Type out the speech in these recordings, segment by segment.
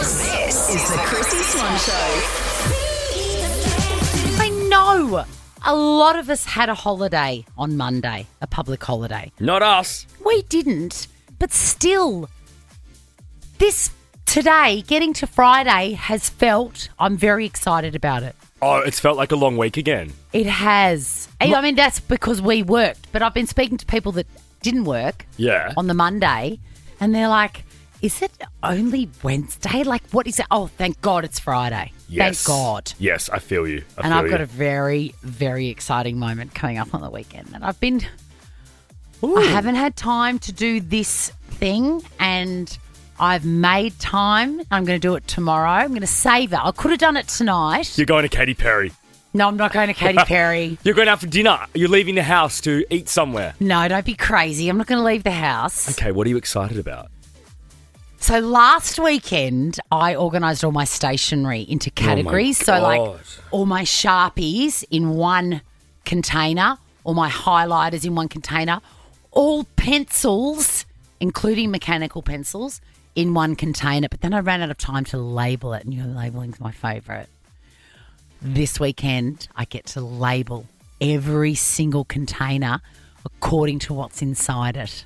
This is the Chrissie Swan Show. I know. A lot of us had a holiday on Monday, a public holiday. Not us. We didn't, but still, today, getting to Friday I'm very excited about it. Oh, it's felt like a long week again. It has. I mean, that's because we worked, but I've been speaking to people that didn't work on the Monday, and they're like, is it only Wednesday? Like, what is it? Oh, thank God it's Friday. Yes. Thank God. Yes, I feel you. I've got a very, very exciting moment coming up on the weekend. And I haven't had time to do this thing, and I've made time. I'm going to do it tomorrow. I'm going to save it. I could have done it tonight. You're going to Katy Perry. No, I'm not going to Katy Perry. You're going out for dinner. You're leaving the house to eat somewhere. No, don't be crazy. I'm not going to leave the house. Okay, what are you excited about? So last weekend, I organised all my stationery into categories. So like all my Sharpies in one container, all my highlighters in one container, all pencils, including mechanical pencils, in one container. But then I ran out of time to label it, and labelling's my favourite. This weekend, I get to label every single container according to what's inside it.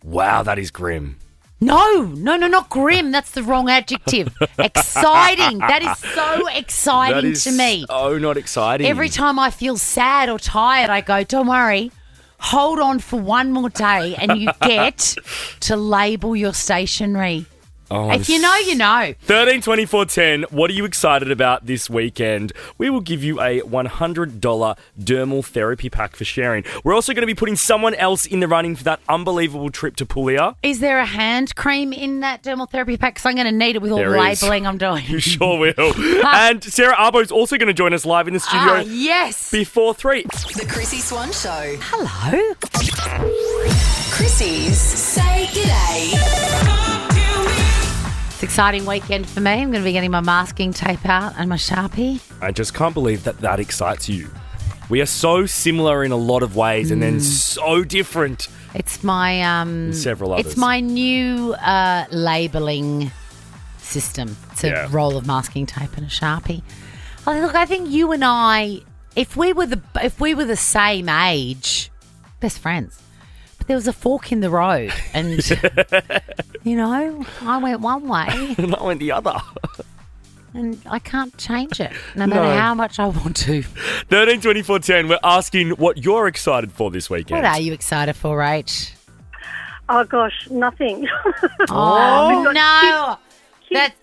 Wow, that is grim. No, not grim. That's the wrong adjective. Exciting. That is so exciting to me. Oh, not exciting. Every time I feel sad or tired, I go, don't worry, hold on for one more day and you get to label your stationery. Oh, if you know, you know. 13 24 10, what are you excited about this weekend? We will give you a $100 dermal therapy pack for sharing. We're also going to be putting someone else in the running for that unbelievable trip to Puglia. Is there a hand cream in that dermal therapy pack? Because I'm going to need it with all the labelling I'm doing. You sure will. And Sarah Abo is also going to join us live in the studio. Yes. Before 3. The Chrissie Swan Show. Hello. Chrissie's Say G'day. It's an exciting weekend for me. I'm going to be getting my masking tape out and my Sharpie. I just can't believe that excites you. We are so similar in a lot of ways and then so different. It's my in several others. It's my new labelling system. It's a roll of masking tape and a Sharpie. I think you and I, if we were the same age, best friends. But there was a fork in the road, and I went one way and I went the other. And I can't change it, no matter how much I want to. 13 24 10, we're asking what you're excited for this weekend. What are you excited for, Rach? Oh, gosh, nothing. Oh, no. Kids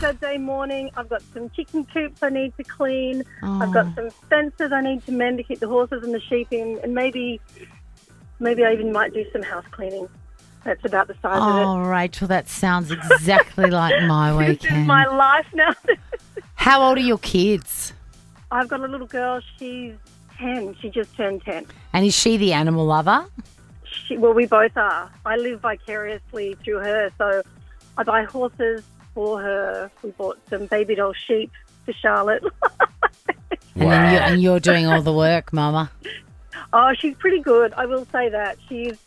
Saturday morning. I've got some chicken coops I need to clean. I've got some fences I need to mend to keep the horses and the sheep in, and maybe I even might do some house cleaning. That's about the size of it. Oh, Rachel, that sounds exactly like my weekend. This is my life now. How old are your kids? I've got a little girl. She's 10. She just turned 10. And is she the animal lover? Well, we both are. I live vicariously through her. So I buy horses for her. We bought some baby doll sheep for Charlotte. And you're doing all the work, Mama. Oh, she's pretty good. I will say that. She's.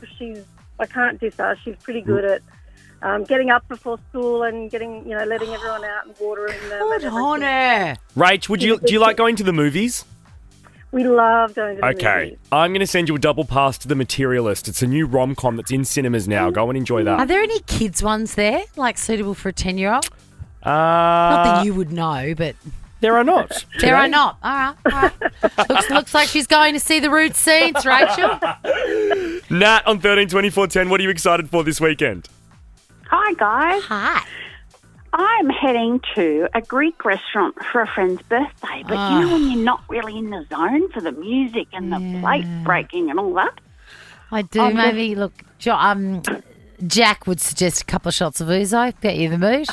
I can't diss her. She's pretty good at getting up before school and letting everyone out and watering them. Good on her. Rach, do you like going to the movies? We love going to the movies. Okay, I'm going to send you a double pass to The Materialist. It's a new rom-com that's in cinemas now. Go and enjoy that. Are there any kids ones there, like suitable for a 10-year-old? Not that you would know, but... There are not. There are not. All right. Looks like she's going to see the root scenes, Rachel. Nat on 13 24 10, what are you excited for this weekend? Hi, guys. Hi. I'm heading to a Greek restaurant for a friend's birthday, but you know when you're not really in the zone for the music and the plate breaking and all that? I do. Maybe, look, Jack would suggest a couple of shots of ouzo, get you in the mood.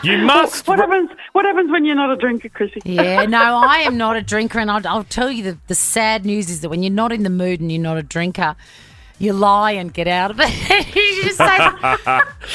You must. What happens when you're not a drinker, Chrissy? Yeah, no, I am not a drinker, and I'll tell you the sad news is that when you're not in the mood and you're not a drinker, you lie and get out of it. You just say,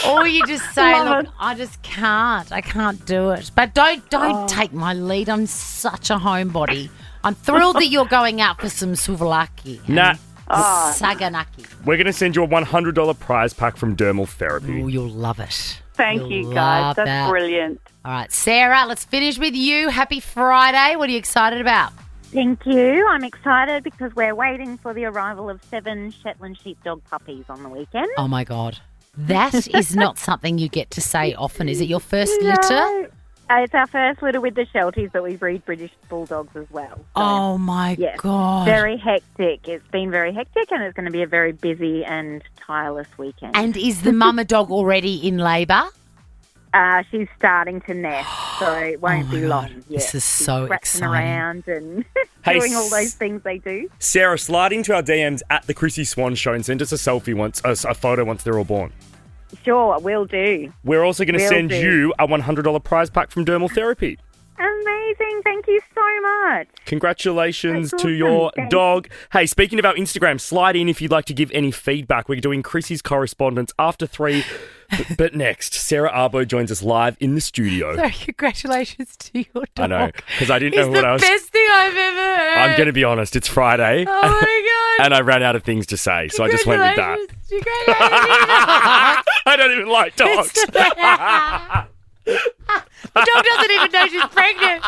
or you just say, look, I just can't. I can't do it. But don't take my lead. I'm such a homebody. I'm thrilled that you're going out for some souvlaki. Nat. Saganaki. We're going to send you a $100 prize pack from Dermal Therapy. Oh, you'll love it. Thank You'll you, love guys. That's that. brilliant. All right, Sarah, let's finish with you. Happy Friday. What are you excited about? Thank you. I'm excited because we're waiting for the arrival of 7 Shetland Sheepdog puppies on the weekend. Oh, my God. That is not something you get to say often. Is it your first litter? No. It's our first litter with the Shelties, but we breed British Bulldogs as well. So, Oh, my yes, God. very hectic. It's been very hectic and it's going to be a very busy and tireless weekend. And is the mama dog already in labour? She's starting to nest, so it won't be long. Yeah, This is she's so scratching exciting. around and Hey, doing all those things they do. Sarah, slide into our DMs at the Chrissie Swan Show and send us a selfie a photo once they're all born. Sure, will do. We're also going to Will send do. you a $100 prize pack from Dermal Therapy. Amazing. Thank you so much. Congratulations That's to awesome. your Thanks. dog. Hey, speaking of our Instagram, slide in if you'd like to give any feedback. We're doing Chrissie's correspondence after 3. But next, Sarah Abo joins us live in the studio. So congratulations to your dog. I know, because I didn't know It's what the else. best thing I've ever heard. I'm going to be honest, it's Friday. Oh, my God. And I ran out of things to say, so I just went with that. Congratulations. I don't even like dogs. The dog doesn't even know she's pregnant.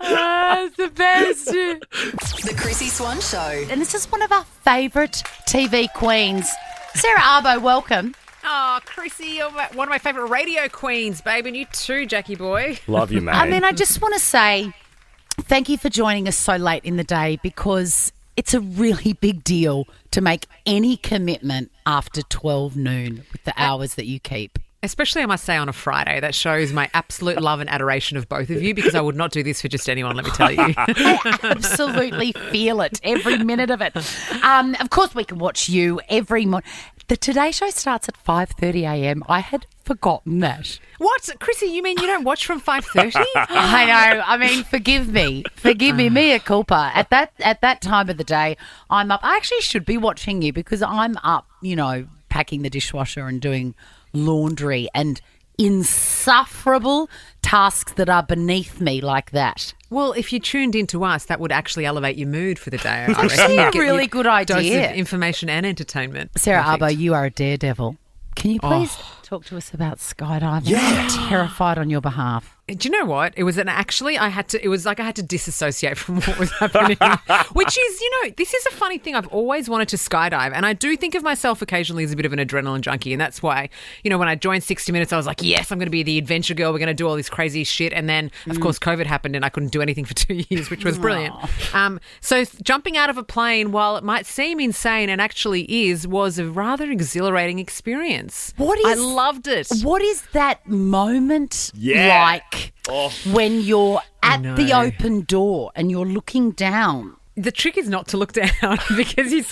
Oh, it's the best. The Chrissy Swan Show. And this is one of our favourite TV queens. Sarah Abo, welcome. Oh, Chrissy, you're one of my favourite radio queens, babe, and you too, Jackie boy. Love you, mate. I mean, I just want to say thank you for joining us so late in the day because it's a really big deal to make any commitment after 12 noon with the hours that you keep. Especially, I must say, on a Friday. That shows my absolute love and adoration of both of you because I would not do this for just anyone, let me tell you. I absolutely feel it, every minute of it. Of course, we can watch you every morning. The Today Show starts at 5:30 a.m. I had forgotten that. What? Chrissy, you mean you don't watch from 5:30? I know. I mean, forgive me. Forgive me. Mea culpa. At that time of the day, I'm up. I actually should be watching you because I'm up, packing the dishwasher and doing laundry and insufferable tasks that are beneath me like that. Well, if you tuned into us, that would actually elevate your mood for the day. I Actually, reckon. a You'd get really your good dose idea. of information and entertainment. Sarah Perfect. Abo, you are a daredevil. Can you please talk to us about skydiving? Yeah. I'm terrified on your behalf. Do you know what? It was I had to disassociate from what was happening, which is, this is a funny thing. I've always wanted to skydive, and I do think of myself occasionally as a bit of an adrenaline junkie, and that's why, when I joined 60 Minutes, I was like, yes, I'm going to be the adventure girl. We're going to do all this crazy shit, and then, of course, COVID happened, and I couldn't do anything for 2 years, which was brilliant. So jumping out of a plane, while it might seem insane and actually was a rather exhilarating experience. I loved it. What is that moment Yeah. like when you're at the know. open door and you're looking down? The trick is not to look down because you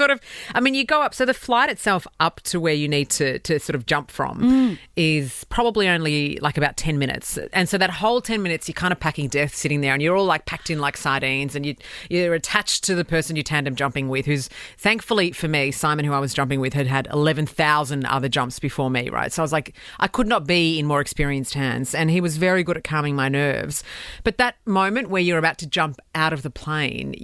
you go up. So the flight itself up to where you need to sort of jump from is probably only like about 10 minutes. And so that whole 10 minutes, you're kind of packing death sitting there and you're all like packed in like sardines and you're attached to the person you're tandem jumping with who's thankfully for me, Simon, who I was jumping with, had 11,000 other jumps before me, right? So I was like, I could not be in more experienced hands and he was very good at calming my nerves. But that moment where you're about to jump out of the plane,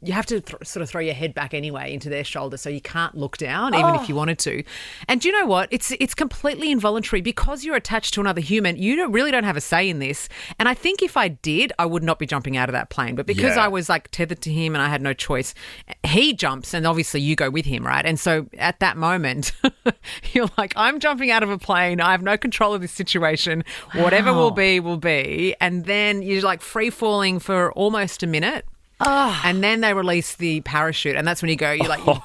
you have to sort of throw your head back anyway into their shoulder so you can't look down even if you wanted to. And do you know what? It's completely involuntary because you're attached to another human. You really don't have a say in this. And I think if I did, I would not be jumping out of that plane. But because I was like tethered to him and I had no choice, he jumps and obviously you go with him, right? And so at that moment, you're like, I'm jumping out of a plane. I have no control of this situation. Whatever will be, will be. And then you're like free falling for almost a minute. And then they release the parachute and that's when you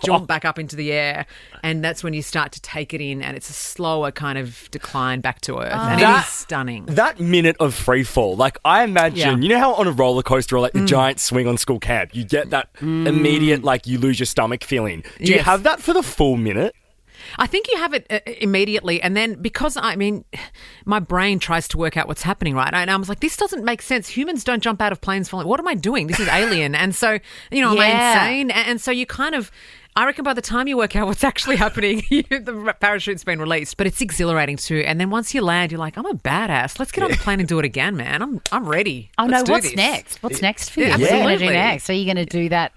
jump back up into the air and that's when you start to take it in and it's a slower kind of decline back to earth and it is stunning. That minute of free fall, like I imagine, you know how on a roller coaster or like the giant swing on school camp, you get that immediate like you lose your stomach feeling. Do you have that for the full minute? I think you have it immediately and then because, my brain tries to work out what's happening, right? And I was like, this doesn't make sense. Humans don't jump out of planes falling. What am I doing? This is alien. And so, am I insane? And so you kind of... I reckon by the time you work out what's actually happening, the parachute's been released, but it's exhilarating too. And then once you land, you're like, I'm a badass. Let's get on the plane and do it again, man. I'm ready. Oh, Let's no, do what's this. next? What's next for you? Yeah, What are you going to do absolutely. next? Are you going to do that,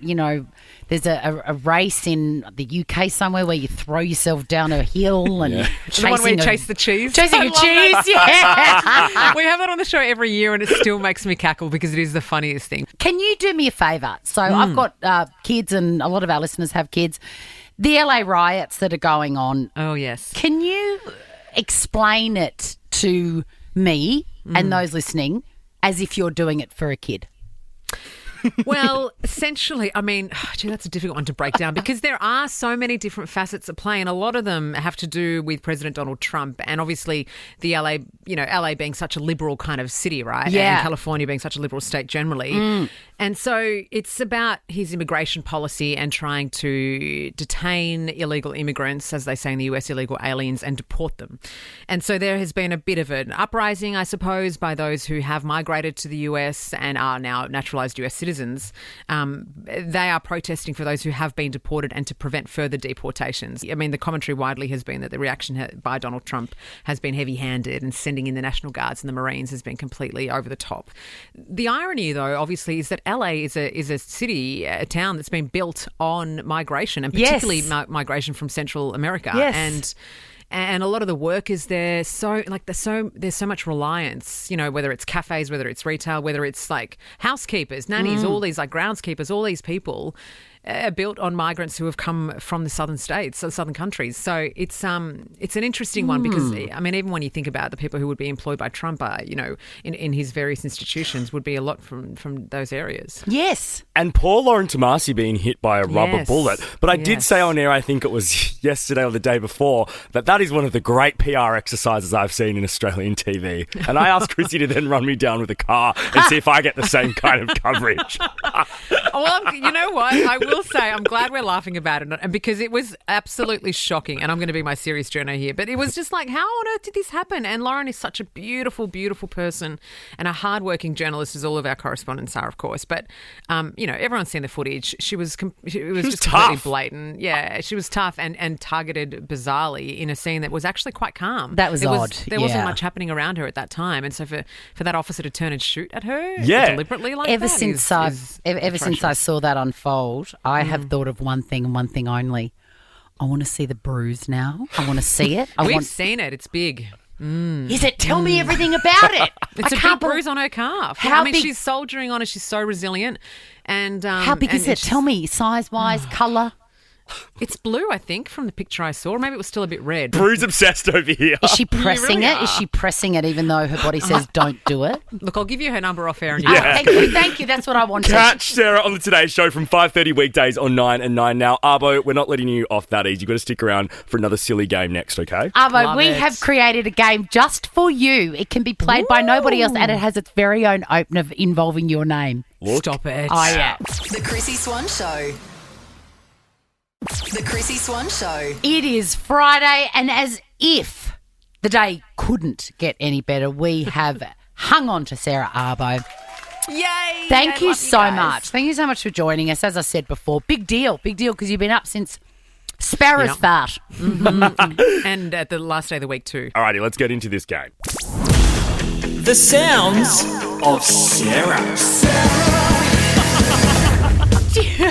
there's a race in the UK somewhere where you throw yourself down a hill and The one where you chase the cheese. chasing I a love cheese. that. Yeah. We have that on the show every year and it still makes me cackle because it is the funniest thing. Can you do me a favour? So I've got kids, and a lot of our listeners have kids. The LA riots that are going on. Oh, yes. Can you explain it to me and those listening as if you're doing it for a kid? Well, essentially, I mean, that's a difficult one to break down because there are so many different facets at play, and a lot of them have to do with President Donald Trump, and obviously the LA, LA being such a liberal kind of city, right? Yeah. And California being such a liberal state generally. And so it's about his immigration policy and trying to detain illegal immigrants, as they say in the US, illegal aliens, and deport them. And so there has been a bit of an uprising, I suppose, by those who have migrated to the US and are now naturalized US citizens. They are protesting for those who have been deported and to prevent further deportations. I mean, the commentary widely has been that the reaction by Donald Trump has been heavy-handed, and sending in the National Guards and the Marines has been completely over the top. The irony, though, obviously, is that LA is a city, a town that's been built on migration, and particularly migration from Central America. Yes. And a lot of the workers there, there's so much reliance, whether it's cafes, whether it's retail, whether it's like housekeepers, nannies, all these like groundskeepers, all these people are built on migrants who have come from the southern states, the southern countries. So it's an interesting one because, I mean, even when you think about the people who would be employed by Trump, in his various institutions would be a lot from those areas. Yes. And poor Lauren Tomasi being hit by a rubber bullet. But I did say on air, I think it was yesterday or the day before, that is one of the great PR exercises I've seen in Australian TV. And I asked Chrissie to then run me down with a car and see if I get the same kind of coverage. Well, you know what? I will say I'm glad we're laughing about it, and because it was absolutely shocking, and I'm going to be my serious journo here, but it was just like, how on earth did this happen? And Lauren is such a beautiful, beautiful person and a hardworking journalist, as all of our correspondents are, of course. But, everyone's seen the footage. It was just completely blatant. Yeah, she was tough and targeted bizarrely in a scene that was actually quite calm. That was odd. There wasn't much happening around her at that time. And so for that officer to turn and shoot at her deliberately like ever that since I saw that unfold, I have thought of one thing and one thing only. I want to see the bruise now. I want to see it. We've seen it. It's big. Is it? Tell me everything about it. It's a big bruise on her calf. She's soldiering on it. She's so resilient. And how big is it? Tell me, size-wise, colour. It's blue, I think, from the picture I saw. Or maybe it was still a bit red. Bruce obsessed over here. Is she pressing it? Is she pressing it even though her body says don't do it? Look, I'll give you her number off air. And Thank you. That's what I wanted. Catch Sarah on the Today Show from 5:30 weekdays on 9 and 9 now. Arbo, we're not letting you off that easy. You've got to stick around for another silly game next, okay? Arbo, we have created a game just for you. It can be played by nobody else, and it has its very own opener involving your name. Stop it. Oh, yeah. The Chrissie Swan Show. The Chrissie Swan Show. It is Friday, and as if the day couldn't get any better, we have hung on to Sarah Abo. Yay! Thank you so much. Thank you so much for joining us. As I said before, big deal because you've been up since Sparrow's fart. And at the last day of the week too. Alrighty, let's get into this game. The sounds of Sarah. Do you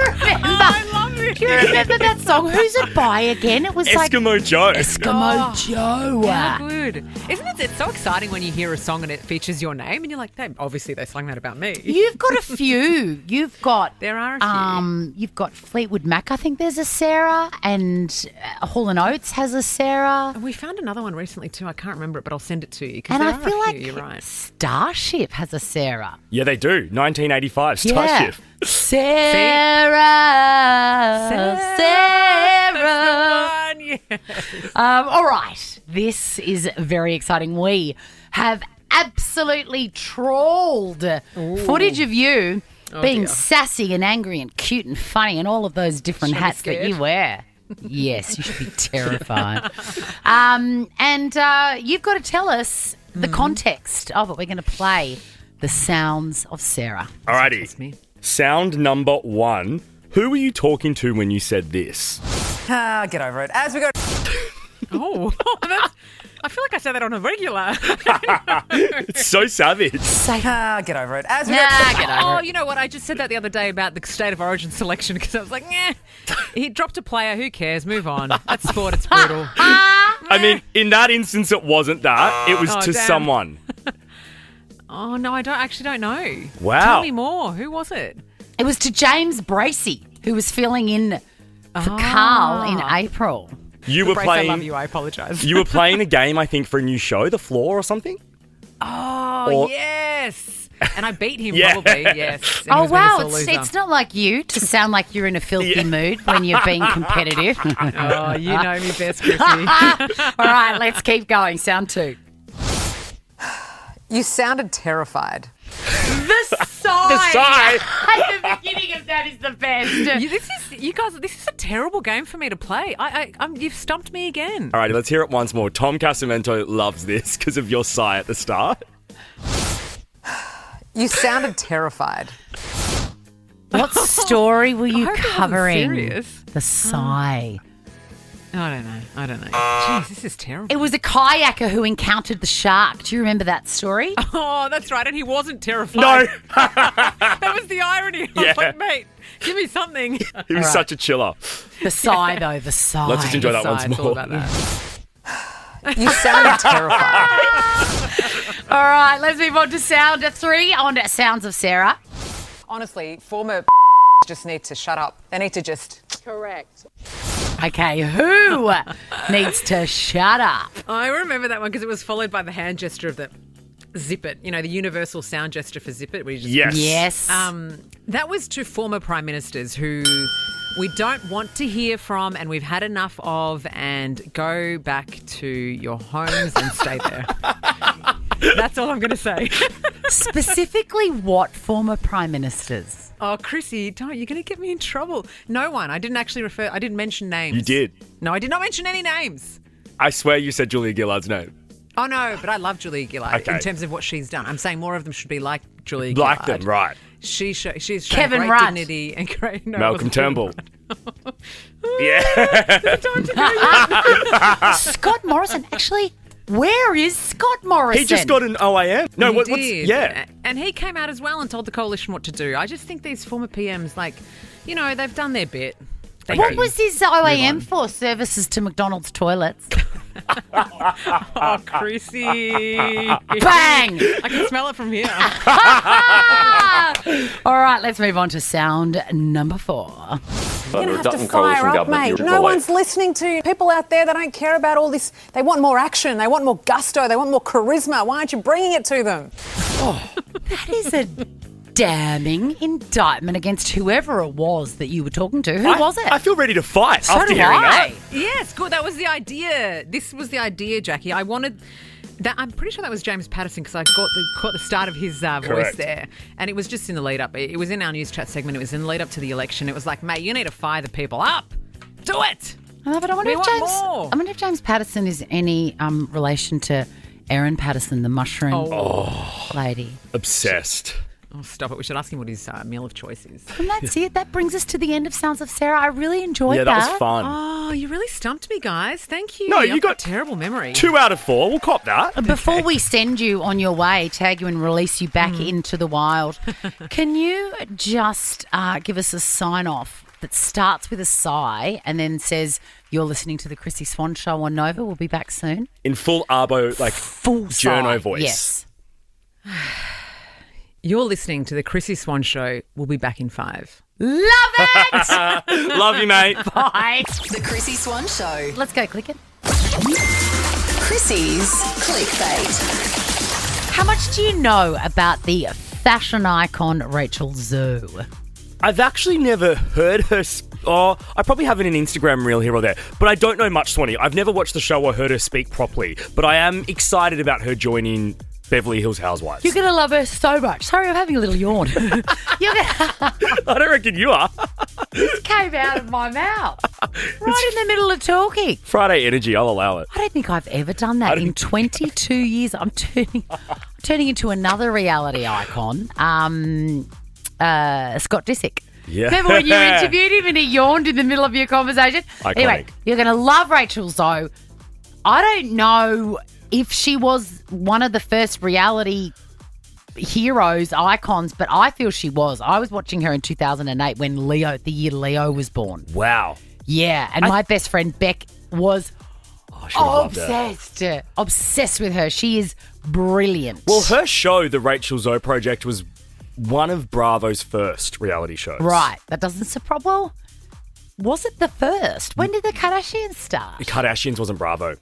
remember? I love it. Do you remember that song? Who's it by again? It was Eskimo Joe. Eskimo Joe. How good. Isn't it so exciting when you hear a song and it features your name and you're like, obviously they sang that about me. You've got a few. There are a few. You've got Fleetwood Mac, I think there's a Sarah, and Hall & Oates has a Sarah. And we found another one recently too. I can't remember it, but I'll send it to you. And I feel like you're right. Starship has a Sarah. Yeah, they do. 1985, Starship. Sarah. Yes. All right. This is very exciting. We have absolutely trawled footage of you being sassy and angry and cute and funny and all of those different hats that you wear. Yes, you should be terrified. And you've got to tell us the context of it. We're going to play the sounds of Sarah. Alrighty. That's me. Sound number 1. Who were you talking to when you said this? Get over it. As we go. I feel like I say that on a regular. It's so savage. Get over it. As we Get over Oh, it. you know what? I just said that the other day about the State of Origin selection because I was like, he dropped a player. Who cares? Move on. That's sport. It's brutal. I mean, in that instance, it wasn't that. It was to damn. someone. Oh, no, I don't know. Wow. Tell me more. Who was it? It was to James Bracey, who was filling in for Carl in April. You were Brace, playing. I love you. I apologise. You were playing a game, I think, for a new show, The Floor or something. Oh, yes. And I beat him Yeah. probably, yes. And he Oh, was being a wow. sore loser. It's not like you to sound like you're in a filthy mood when you're being competitive. Oh, you know me best, Chrissie. All right, let's keep going. Sound 2. You sounded terrified. The sigh. The sigh. At the beginning of that is the best. This is a terrible game for me to play. You've stumped me again. All right, let's hear it once more. Tom Casamento loves this because of your sigh at the start. You sounded terrified. What story were you I hope it wasn't covering? serious. The sigh. I don't know. Jeez, this is terrible. It was a kayaker who encountered the shark. Do you remember that story? Oh, that's right. And he wasn't terrified. No, That was the irony. I Yeah. was like, mate, give me something. he was such a chiller. The sigh, though. The sigh. Let's just enjoy that once It's all more. about that. You sounded terrified. All right, let's move on to sound 3 on to Sounds of Sarah. Honestly, former just need to shut up. They need to just... Correct. Okay, who needs to shut up? I remember that one because it was followed by the hand gesture of the zip it. You know, the universal sound gesture for zip it. Where you just Yes. Yes. That was to former prime ministers who we don't want to hear from and we've had enough of, and go back to your homes and stay there. That's all I'm going to say. Specifically, what former prime ministers? Oh, Chrissie, you're going to get me in trouble. No one. I didn't mention names. You did. No, I did not mention any names. I swear you said Julia Gillard's name. Oh, no, but I love Julia Gillard Okay. in terms of what she's done. I'm saying more of them should be like Julia Gillard. Like them, right. She's shown Kevin great Rudd. dignity and great... No, it Malcolm wasn't Turnbull. Kevin Yeah. Scott Morrison. Actually, where is Scott Morrison? He just got an OAM. No, He what's did. yeah. And he came out as well and told the coalition what to do. I just think these former PMs, like, you know, they've done their bit. Thank What you. was his OAM for? Services to McDonald's toilets. Oh, Chrissie. Bang! I can smell it from here. All right, let's move on to sound number 4. You're going to have to fire up, mate. No one's listening to people out there. They don't care about all this. They want more action. They want more gusto. They want more charisma. Why aren't you bringing it to them? That is a damning indictment against whoever it was that you were talking to. Who was it? I feel ready to fight So after do hearing I. that. Yes, good. That was the idea. This was the idea, Jackie. I wanted... That, I'm pretty sure that was James Patterson because I caught the start of his voice Correct. there. And it was just in the lead up. It was in our news chat segment. It was in the lead up to the election. It was like, mate, you need to fire the people up. Do it. Oh, but I wonder We want more. if James Patterson is any relation to Erin Patterson, the mushroom lady. Obsessed. Oh, stop it. We should ask him what his meal of choice is. And that's it. That brings us to the end of Sounds of Sarah. I really enjoyed Yeah, that was fun. Oh, you really stumped me, guys. Thank you. No, you I've got terrible memory. 2 out of 4. We'll cop that. Before we send you on your way, tag you and release you back into the wild, can you just give us a sign-off that starts with a sigh and then says, you're listening to the Chrissie Swan Show on Nova. We'll be back soon. In full Abo, like, Full journo sigh. voice. Yes. You're listening to the Chrissie Swan Show. We'll be back in 5. Love it! Love you, mate. Bye. The Chrissie Swan Show. Let's go click it. Chrissie's Clickbait. How much do you know about the fashion icon Rachel Zhu? I've actually never heard her. I probably have an Instagram reel here or there, but I don't know much, Swanee. I've never watched the show or heard her speak properly, but I am excited about her joining Beverly Hills Housewives. You're going to love her so much. Sorry, I'm having a little yawn. You're gonna... I don't reckon you are. This came out of my mouth. Right in the middle of talking. Friday energy, I'll allow it. I don't think I've ever done that. In 22 years, I'm turning into another reality icon. Scott Disick. Yeah. Remember when you interviewed him and he yawned in the middle of your conversation? Iconic. Anyway, you're going to love Rachel Zoe. I don't know if she was one of the first reality heroes, icons, but I feel she was. I was watching her in 2008 when the year Leo was born. Wow. Yeah, and my best friend Beck was obsessed with her. She is brilliant. Well, her show, The Rachel Zoe Project, was one of Bravo's first reality shows. Right. That doesn't surprise. Well, was it the first? When did the Kardashians start? The Kardashians wasn't Bravo.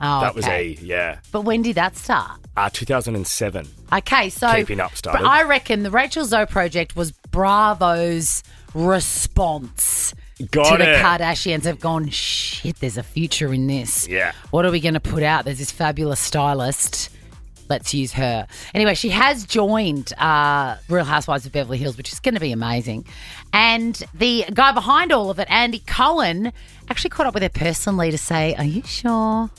Oh, that was okay. yeah. But when did that start? 2007. Okay, so Keeping Up started. But I reckon the Rachel Zoe Project was Bravo's response to the Kardashians. Have gone, shit, there's a future in this. Yeah. What are we going to put out? There's this fabulous stylist. Let's use her. Anyway, she has joined Real Housewives of Beverly Hills, which is going to be amazing. And the guy behind all of it, Andy Cohen, actually caught up with her personally to say, are you sure?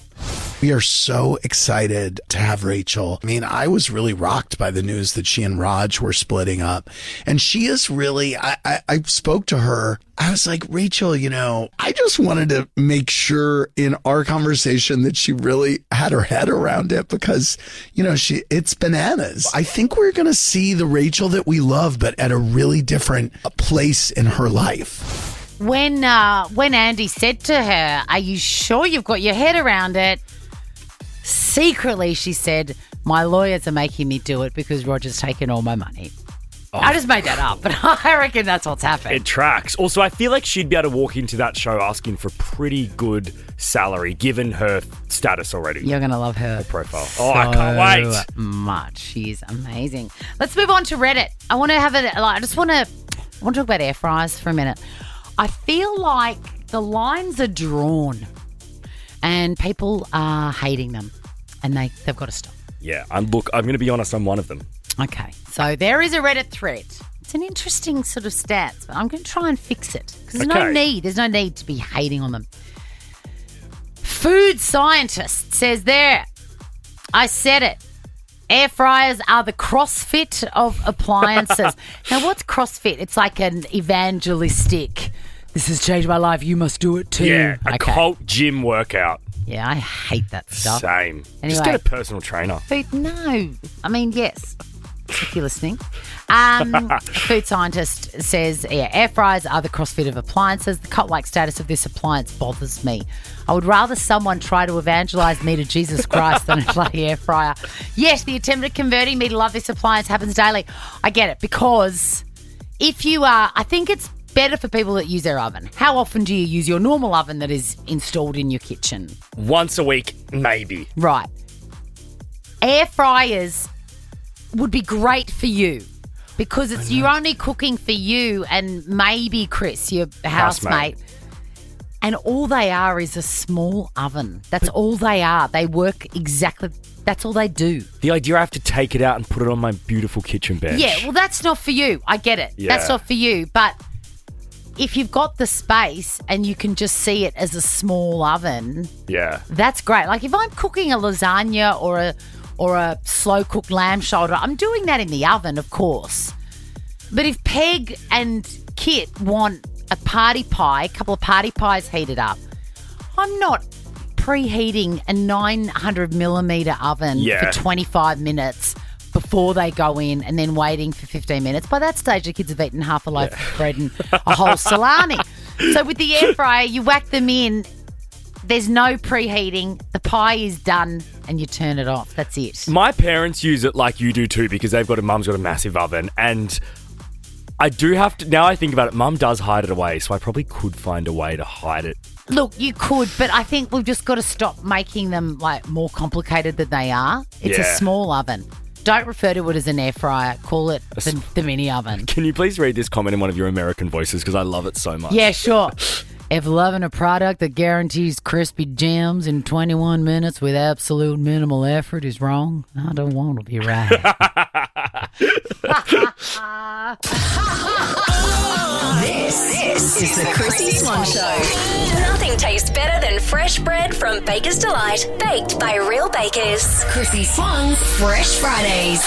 We are so excited to have Rachel. I mean, I was really rocked by the news that she and Raj were splitting up. And she is really, I spoke to her. I was like, Rachel, I just wanted to make sure in our conversation that she really had her head around it because, it's bananas. I think we're going to see the Rachel that we love, but at a really different place in her life. When Andy said to her, are you sure you've got your head around it? Secretly, she said, my lawyers are making me do it because Roger's taken all my money. Oh. I just made that up, but I reckon that's what's happened. It tracks. Also, I feel like she'd be able to walk into that show asking for pretty good salary, given her status already. You're going to love her profile. I can't wait. Much. She's amazing. Let's move on to Reddit. I want to talk about air fryers for a minute. I feel like the lines are drawn and people are hating them and they've got to stop. Yeah, I'm going to be honest, I'm one of them. Okay, so there is a Reddit thread. It's an interesting sort of stats, but I'm going to try and fix it because there's no need to be hating on them. Food scientist says there, I said it. Air fryers are the CrossFit of appliances. Now, what's CrossFit? It's like an evangelistic, this has changed my life, you must do it too. Yeah, a cult gym workout. Yeah, I hate that stuff. Same. Anyway, just get a personal trainer. No. I mean, yes, if you're listening. Food scientist says, air fryers are the CrossFit of appliances. The cult-like status of this appliance bothers me. I would rather someone try to evangelize me to Jesus Christ than a bloody air fryer. Yes, the attempt at converting me to love this appliance happens daily. I get it, because if you are, I think it's better for people that use their oven. How often do you use your normal oven that is installed in your kitchen? Once a week, maybe. Right. Air fryers would be great for you because you're only cooking for you and maybe Chris, your housemate. And all they are is a small oven. That's all they are. They work exactly, that's all they do. The idea I have to take it out and put it on my beautiful kitchen bench. Yeah, well, that's not for you. I get it. Yeah. That's not for you. But if you've got the space and you can just see it as a small oven, that's great. Like if I'm cooking a lasagna or a slow-cooked lamb shoulder, I'm doing that in the oven, of course. But if Peg and Kit want a party pie, a couple of party pies heated up, I'm not preheating a 900 millimetre oven for 25 minutes before they go in and then waiting for 15 minutes. By that stage, the kids have eaten half a loaf of bread and a whole salami. So with the air fryer, you whack them in. There's no preheating. The pie is done and you turn it off. That's it. My parents use it like you do too because mum's got a massive oven, and I do have to, now I think about it, Mum does hide it away, so I probably could find a way to hide it. Look, you could, but I think we've just got to stop making them like more complicated than they are. It's a small oven. Don't refer to it as an air fryer. Call it the mini oven. Can you please read this comment in one of your American voices because I love it so much? Yeah, sure. If loving a product that guarantees crispy gems in 21 minutes with absolute minimal effort is wrong, I don't want to be right. This is the Chrissie Swan Show. Nothing tastes better than fresh bread from Baker's Delight, baked by real bakers. Chrissie Swan's Fresh Fridays.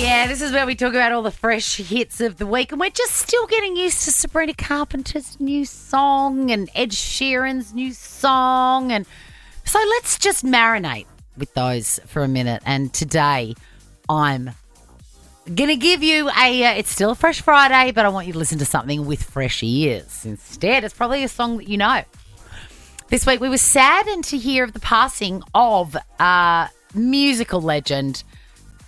Yeah, this is where we talk about all the fresh hits of the week, and we're just still getting used to Sabrina Carpenter's new song and Ed Sheeran's new song and So let's just marinate with those for a minute. And today I'm going to give you it's still a Fresh Friday, but I want you to listen to something with fresh ears. Instead, it's probably a song that you know. This week we were saddened to hear of the passing of musical legend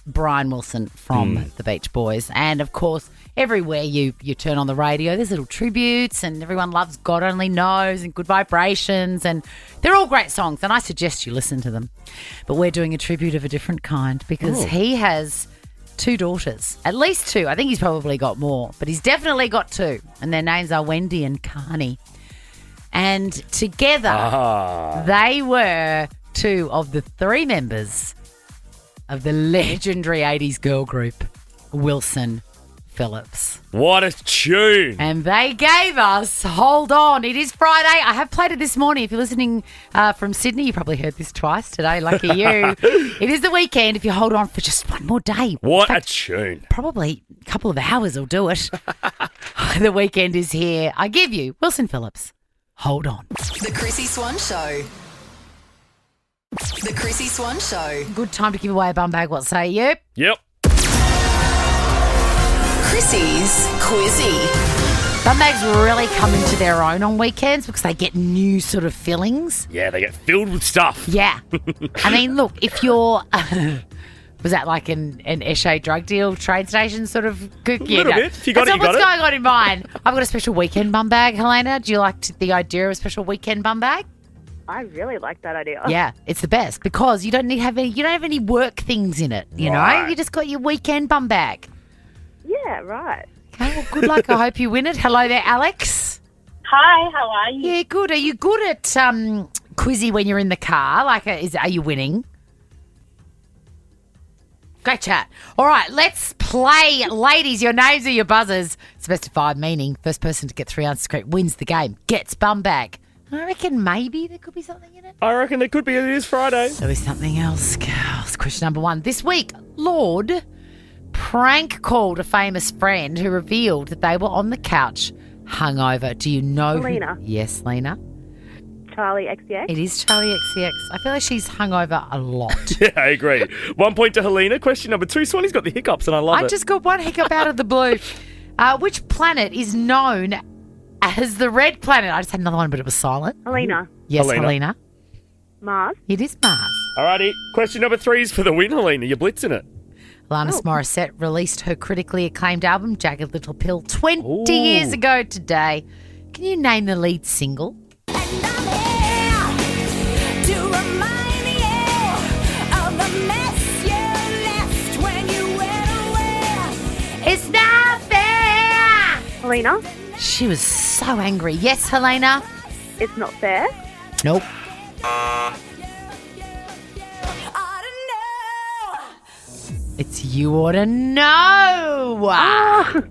Brian Wilson from the Beach Boys. And, of course, everywhere you turn on the radio, there's little tributes and everyone loves God Only Knows and Good Vibrations, and they're all great songs, and I suggest you listen to them. But we're doing a tribute of a different kind because he has 2 daughters, at least 2. I think he's probably got more, but he's definitely got 2, and their names are Wendy and Carney. And together they were 2 of the 3 members of the legendary 80s girl group, Wilson Phillips. What a tune. And they gave us Hold On. It is Friday. I have played it this morning. If you're listening from Sydney, you probably heard this twice today. Lucky you. It is the weekend if you hold on for just one more day. What a tune. Probably a couple of hours will do it. The weekend is here. I give you Wilson Phillips. Hold On. The Chrissie Swan Show. The Chrissie Swan Show. Good time to give away a bum bag. What say you? Yep. Chrissie's Quizzy. Bum bags really come into their own on weekends because they get new sort of fillings. Yeah, they get filled with stuff. Yeah. I mean, look, if you're... was that like an Eshe drug deal train station sort of cook? A little bit. If you got That's it, you got what's it. going on in mine. I've got a special weekend bum bag, Helena. Do you like the idea of a special weekend bum bag? I really like that idea. Yeah, it's the best because you don't have any work things in it, you know? You just got your weekend bum bag. Yeah, right. Okay, well, good luck. I hope you win it. Hello there, Alex. Hi, how are you? Yeah, good. Are you good at Quizzy when you're in the car? Like, are you winning? Great chat. All right, let's play. Ladies, your names are your buzzers. It's best of 5, meaning first person to get 3 answers correct wins the game, gets bum bag. I reckon maybe there could be something in it. I reckon there could be. It is Friday. There'll be something else. Girls, question number 1. This week, Lord prank called a famous friend who revealed that they were on the couch hungover. Do you know Lena. Yes, Lena. Charlie XCX. It is Charlie XCX. I feel like she's hungover a lot. Yeah, I agree. 1 point to Helena. Question number 2. Swanee's got the hiccups and I love it. I just got one hiccup out of the blue. Which planet is known as the red planet? I just had another one, but it was silent. Helena. Yes, Helena. Mars. It is Mars. Alrighty. Question number 3 is for the win, Helena. You're blitzing it. Alanis Morissette released her critically acclaimed album, Jagged Little Pill, 20 years ago today. Can you name the lead single? It's not fair! Helena. She was so angry. Yes, Helena? It's not fair. Nope. It's You Oughta Know.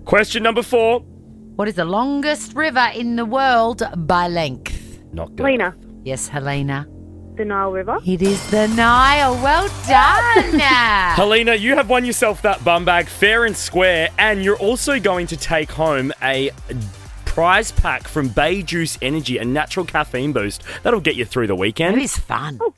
Question number 4. What is the longest river in the world by length? Not good. Helena. Yes, Helena. The Nile River. It is the Nile. Well done. Helena, you have won yourself that bum bag fair and square, and you're also going to take home a prize pack from Bay Juice Energy, a natural caffeine boost. That'll get you through the weekend. It is fun. Oh,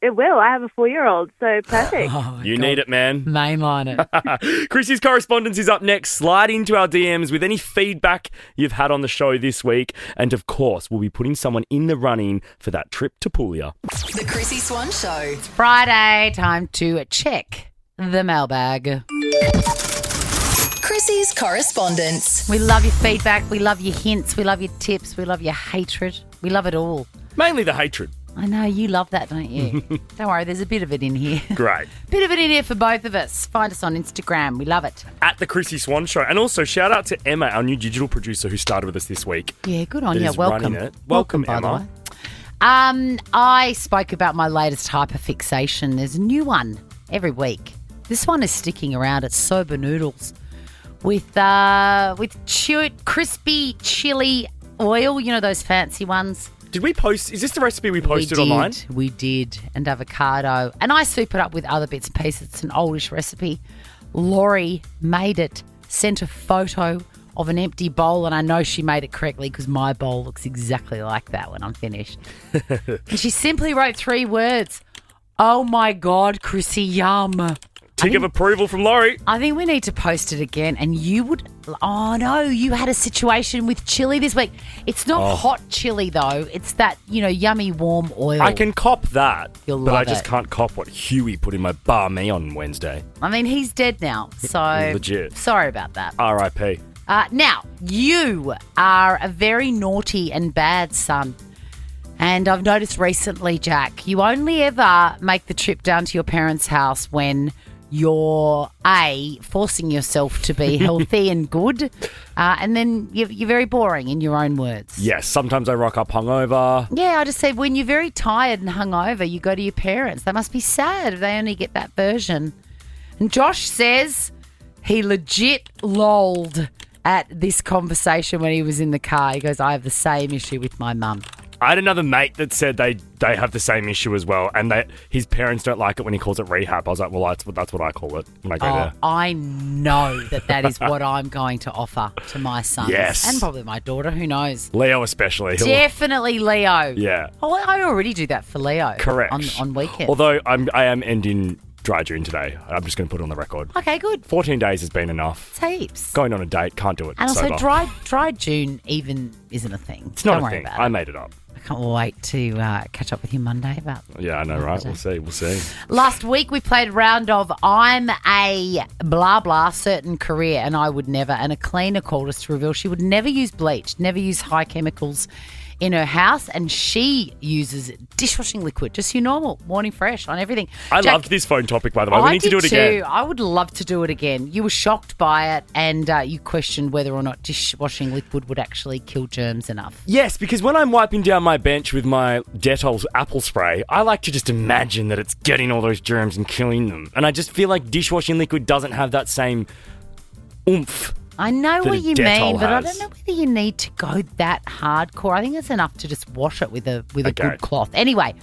it will. I have a 4-year-old, so perfect. You need it, man. Mainline it. Chrissy's correspondence is up next. Slide into our DMs with any feedback you've had on the show this week. And of course, we'll be putting someone in the running for that trip to Puglia. The Chrissie Swan Show. It's Friday. Time to check the mailbag. Chrissy's correspondence. We love your feedback. We love your hints. We love your tips. We love your hatred. We love it all. Mainly the hatred. I know, you love that, don't you? Don't worry, there's a bit of it in here. Great. Bit of it in here for both of us. Find us on Instagram. We love it. At the Chrissie Swan Show. And also, shout out to Emma, our new digital producer who started with us this week. Yeah, good on that you. is Welcome. running it. Welcome, by Emma. the way. I spoke about my latest hyperfixation. There's a new one every week. This one is sticking around. It's soba noodles with crispy chili oil. You know those fancy ones. Did we post? Is this the recipe we posted online? We did. And avocado. And I soup it up with other bits and pieces. It's an oldish recipe. Laurie made it, sent a photo of an empty bowl, and I know she made it correctly because my bowl looks exactly like that when I'm finished. And she simply wrote 3 words. Oh, my God, Chrissie, yum. Tick of approval from Laurie. I think we need to post it again. And you would... Oh, no, you had a situation with chili this week. It's not hot chili, though. It's that, yummy, warm oil. I can cop that, You'll but love I just can't cop what Huey put in my bar me on Wednesday. I mean, he's dead now, so... Legit. Sorry about that. R.I.P. Now, you are a very naughty and bad son. And I've noticed recently, Jack, you only ever make the trip down to your parents' house when you're, forcing yourself to be healthy and good, and then you're very boring in your own words. Yes, sometimes I rock up hungover. Yeah, I just said when you're very tired and hungover, you go to your parents. That must be sad if they only get that version. And Josh says he legit lolled at this conversation when he was in the car. He goes, I have the same issue with my mum. I had another mate that said they have the same issue as well, and his parents don't like it when he calls it rehab. I was like, well, that's what I call it when I go there. I know that is what I'm going to offer to my sons. Yes. And probably my daughter, who knows? Leo especially. Definitely Leo. Yeah. Oh, I already do that for Leo. Correct. On weekends. Although I am ending dry June today. I'm just going to put it on the record. Okay, good. 14 days has been enough. It's heaps. Going on a date, can't do it. And also, sober. dry June even isn't a thing. It's not Don't a worry thing. about I it. made it up. I can't wait to catch up with you Monday about. Yeah, I know, right? We'll see. Last week we played a round of I'm a blah blah certain career and I would never. And a cleaner called us to reveal she would never use bleach, never use high chemicals in her house, and she uses dishwashing liquid, just your normal morning fresh on everything. I loved this phone topic, by the way. We need to do it again. I would love to do it again. You were shocked by it, and you questioned whether or not dishwashing liquid would actually kill germs enough. Yes, because when I'm wiping down my bench with my Dettol apple spray, I like to just imagine that it's getting all those germs and killing them. And I just feel like dishwashing liquid doesn't have that same oomph. I know what you Dettol mean, but I has. don't know whether you need to go that hardcore. I think it's enough to just wash it with a good cloth. Anyway,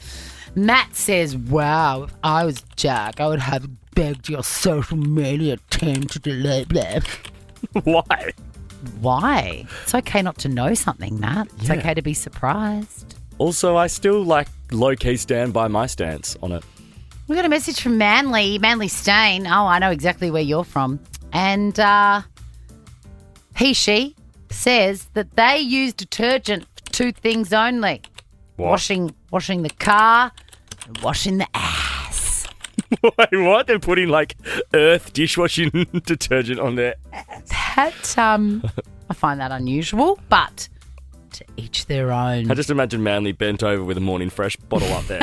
Matt says, wow, if I was Jack, I would have begged your social media team to delete blah. Why? Why? It's okay not to know something, Matt. It's okay to be surprised. Also, I still low-key stand by my stance on it. We got a message from Manly Stain. Oh, I know exactly where you're from. And she says that they use detergent for 2 things only. What? Washing the car and washing the ass. Wait, what? They're putting earth dishwashing detergent on there. That, I find that unusual, but to each their own. I just imagine Manly bent over with a Morning Fresh bottle up there.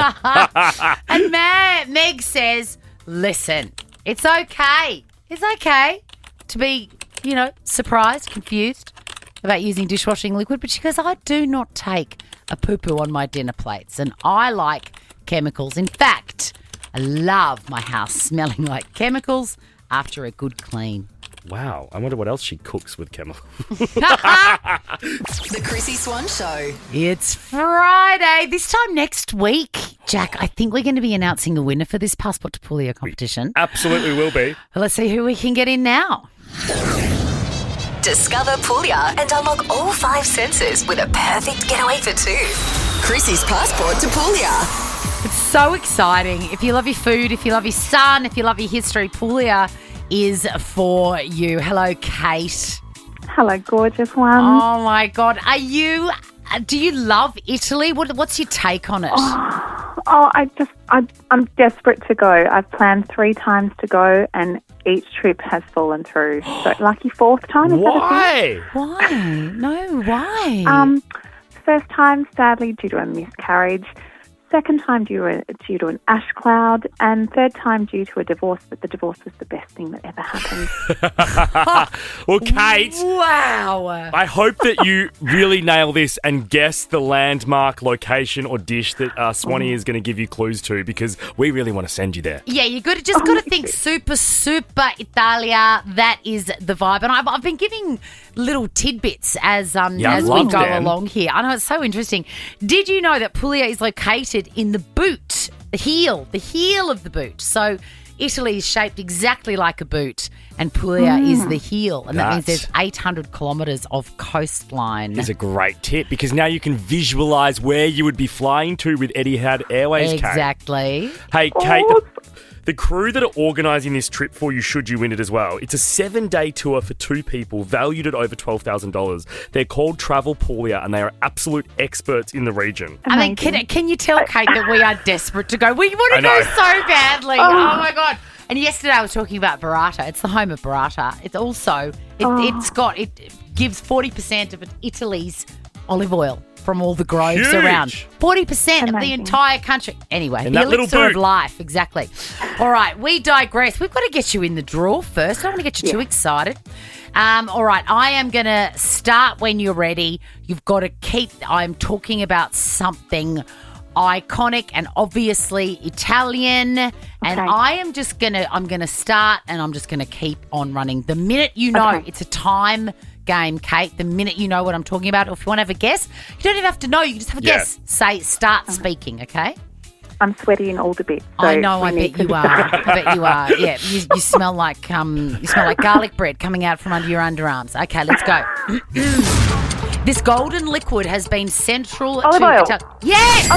And Meg says, listen, it's okay. It's okay to be, surprised, confused about using dishwashing liquid. But she goes, I do not take a poo-poo on my dinner plates, and I like chemicals. In fact, I love my house smelling like chemicals after a good clean. Wow, I wonder what else she cooks with chemicals. The Chrissie Swan Show. It's Friday. This time next week, Jack, I think we're going to be announcing a winner for this Passport to Puglia competition. Absolutely will be. Let's see who we can get in now. Discover Puglia and unlock all 5 senses with a perfect getaway for 2. Chrissie's Passport to Puglia. It's so exciting. If you love your food, if you love your sun, if you love your history, Puglia is for you. Hello, Kate. Hello, gorgeous one. Oh, my God. Do you love Italy? What's your take on it? I'm desperate to go. I've planned 3 times to go, and each trip has fallen through. So lucky 4th time. Is Why? Why? No, why? First time, sadly, due to a miscarriage. Second time due to an ash cloud, and 3rd time due to a divorce, but the divorce was the best thing that ever happened. Well, Kate. Wow. I hope that you really nail this and guess the landmark location or dish that Swanee is going to give you clues to, because we really want to send you there. Yeah, you got to think super Italia. That is the vibe. And I've been giving little tidbits as we go along here. I know, it's so interesting. Did you know that Puglia is located in the boot, the heel of the boot? So Italy is shaped exactly like a boot, and Puglia is the heel, and that means there's 800 kilometres of coastline. Is a great tip because now you can visualise where you would be flying to with Etihad Airways, Kate. Exactly. Hey, Kate, the crew that are organising this trip for you, should you win it as well, it's a 7-day tour for 2 people valued at over $12,000. They're called Travel Puglia and they are absolute experts in the region. I mean, can you tell Kate that we are desperate to go? We want to go so badly. Oh, my God. And yesterday I was talking about burrata. It's the home of burrata. It's also, it gives 40% of Italy's olive oil from all the groves around. 40% of the entire country. Anyway, the elixir of life. Exactly. All right, we digress. We've got to get you in the draw first. I don't want to get you too excited. All right, I am going to start when you're ready. You've got to I'm talking about something iconic and obviously Italian. And I'm going to start and I'm just going to keep on running. The minute you know, it's a time game, Kate. The minute you know what I'm talking about, or if you want to have a guess, you don't even have to know. You can just have a guess. Say, start speaking, okay? I'm sweaty and all the bits. So I know. I bet you are. I bet you are. Yeah, you smell like garlic bread coming out from under your underarms. Okay, let's go. This golden liquid has been central olive to oil. Yes.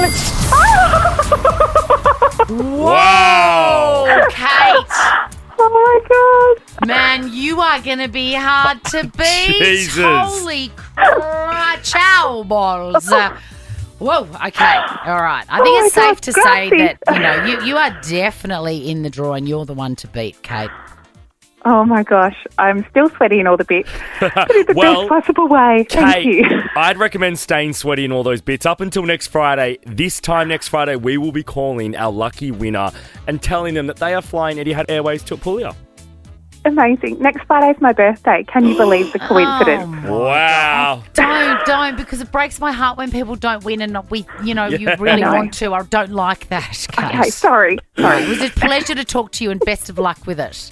Whoa, Kate. Oh, my God. Man, you are going to be hard to beat. Jesus. Holy crap. Chow balls. Whoa, okay. All right. I think it's safe to say that, you are definitely in the draw and you're the one to beat, Kate. Oh, my gosh. I'm still sweaty in all the bits. But in the best possible way. Thank you. I'd recommend staying sweaty in all those bits up until next Friday. This time next Friday, we will be calling our lucky winner and telling them that they are flying Etihad Airways to Puglia. Amazing. Next Friday's my birthday. Can you believe the coincidence? Wow. Don't, because it breaks my heart when people don't win and you really want to. I don't like that, Kate. Okay, sorry. It was a pleasure to talk to you and best of luck with it.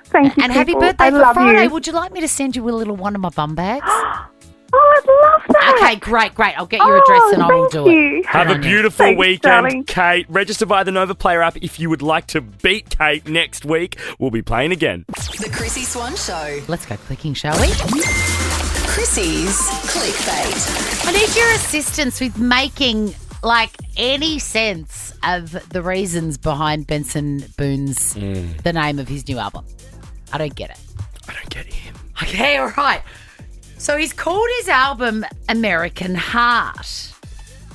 Thank you, and happy people. birthday I for love Friday. you. Would you like me to send you a little one of my bum bags? Oh, I'd love that. Okay, great. I'll get your address and I will do it. Have a beautiful weekend, darling. Kate. Register via the Nova Player app if you would like to beat Kate next week. We'll be playing again. The Chrissie Swan Show. Let's go clicking, shall we? Chrissie's Clickbait. I need your assistance with making any sense of the reasons behind Benson Boone's the name of his new album. I don't get it. I don't get him. Okay, all right. So he's called his album American Heart.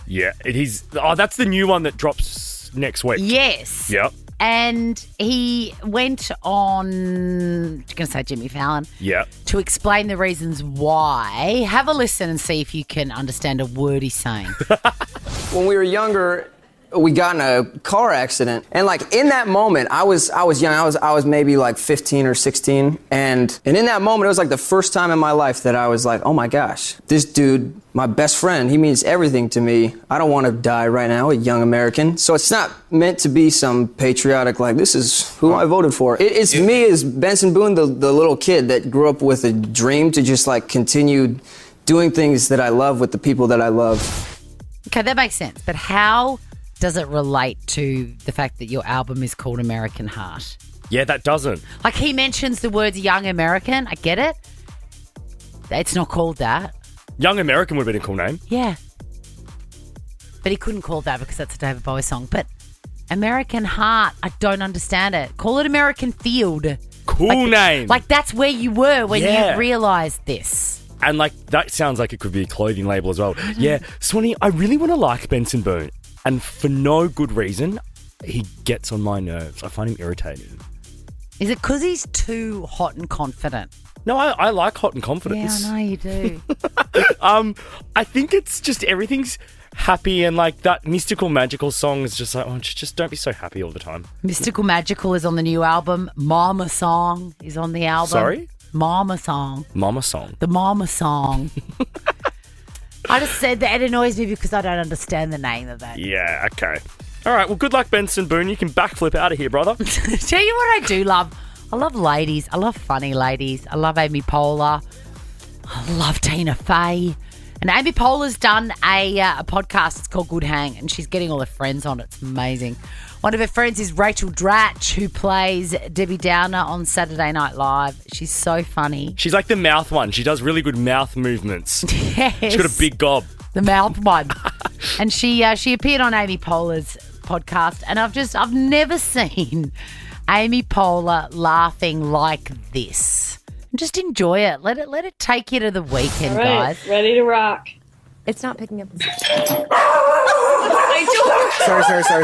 Yeah, it is. Oh, that's the new one that drops next week. Yes. Yep. And he went on, I'm going to say Jimmy Fallon, to explain the reasons why. Have a listen and see if you can understand a word he's saying. When we were younger, we got in a car accident, and in that moment, I was young. I was maybe 15 or 16, and in that moment, it was the first time in my life that I was like, oh my gosh, this dude, my best friend, he means everything to me. I don't want to die right now, a young American. So it's not meant to be some patriotic this is who I voted for. It's me as Benson Boone, the little kid that grew up with a dream to just continue doing things that I love with the people that I love. Okay, that makes sense. But how does it relate to the fact that your album is called American Heart? Yeah, that doesn't. He mentions the words young American. I get it. It's not called that. Young American would have been a cool name. Yeah. But he couldn't call that because that's a David Bowie song. But American Heart, I don't understand it. Call it American Field. Cool name. That's where you were when you realised this. And that sounds like it could be a clothing label as well. Yeah, Swanee, I really want to like Benson Boone. And for no good reason, he gets on my nerves. I find him irritating. Is it because he's too hot and confident? No, I like hot and confidence. Yeah, I know you do. I think it's just everything's happy and that mystical, magical song is just just don't be so happy all the time. Mystical Magical is on the new album. Mama Song is on the album. Sorry? Mama Song. Mama Song. The Mama Song. I just said that it annoys me because I don't understand the name of that. Yeah, okay. All right, well, good luck, Benson Boone. You can backflip out of here, brother. Tell you what I do love. I love ladies. I love funny ladies. I love Amy Poehler. I love Tina Fey. And Amy Poehler's done a podcast. It's called Good Hang, and she's getting all her friends on it. It's amazing. One of her friends is Rachel Dratch, who plays Debbie Downer on Saturday Night Live. She's so funny. She's like the mouth one. She does really good mouth movements. Yes. She's got a big gob. The mouth one. And she appeared on Amy Poehler's podcast, and I've never seen Amy Poehler laughing like this. Just enjoy it. Let it take you to the weekend, All right, guys. ready to rock. It's not picking up.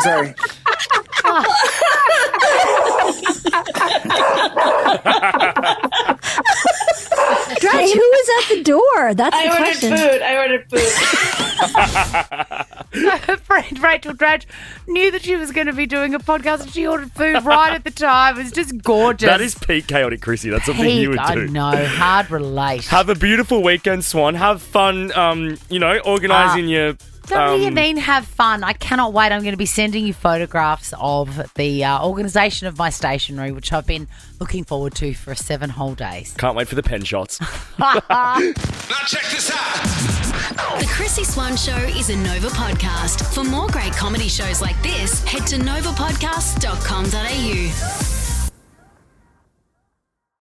Sorry. Dratch, who was at the door? That's the question. I ordered food. Her friend Rachel Dratch knew that she was going to be doing a podcast, and she ordered food right at the time. It was just gorgeous. That is peak chaotic, Chrissy. That's something you would do. I know. Hard relate. Have a beautiful weekend, Swan. Have fun, organising your... What do you mean have fun? I cannot wait. I'm going to be sending you photographs of the organisation of my stationery, which I've been looking forward to for 7 whole days. Can't wait for the pen shots. Now check this out. The Chrissie Swan Show is a Nova podcast. For more great comedy shows like this, head to novapodcast.com.au.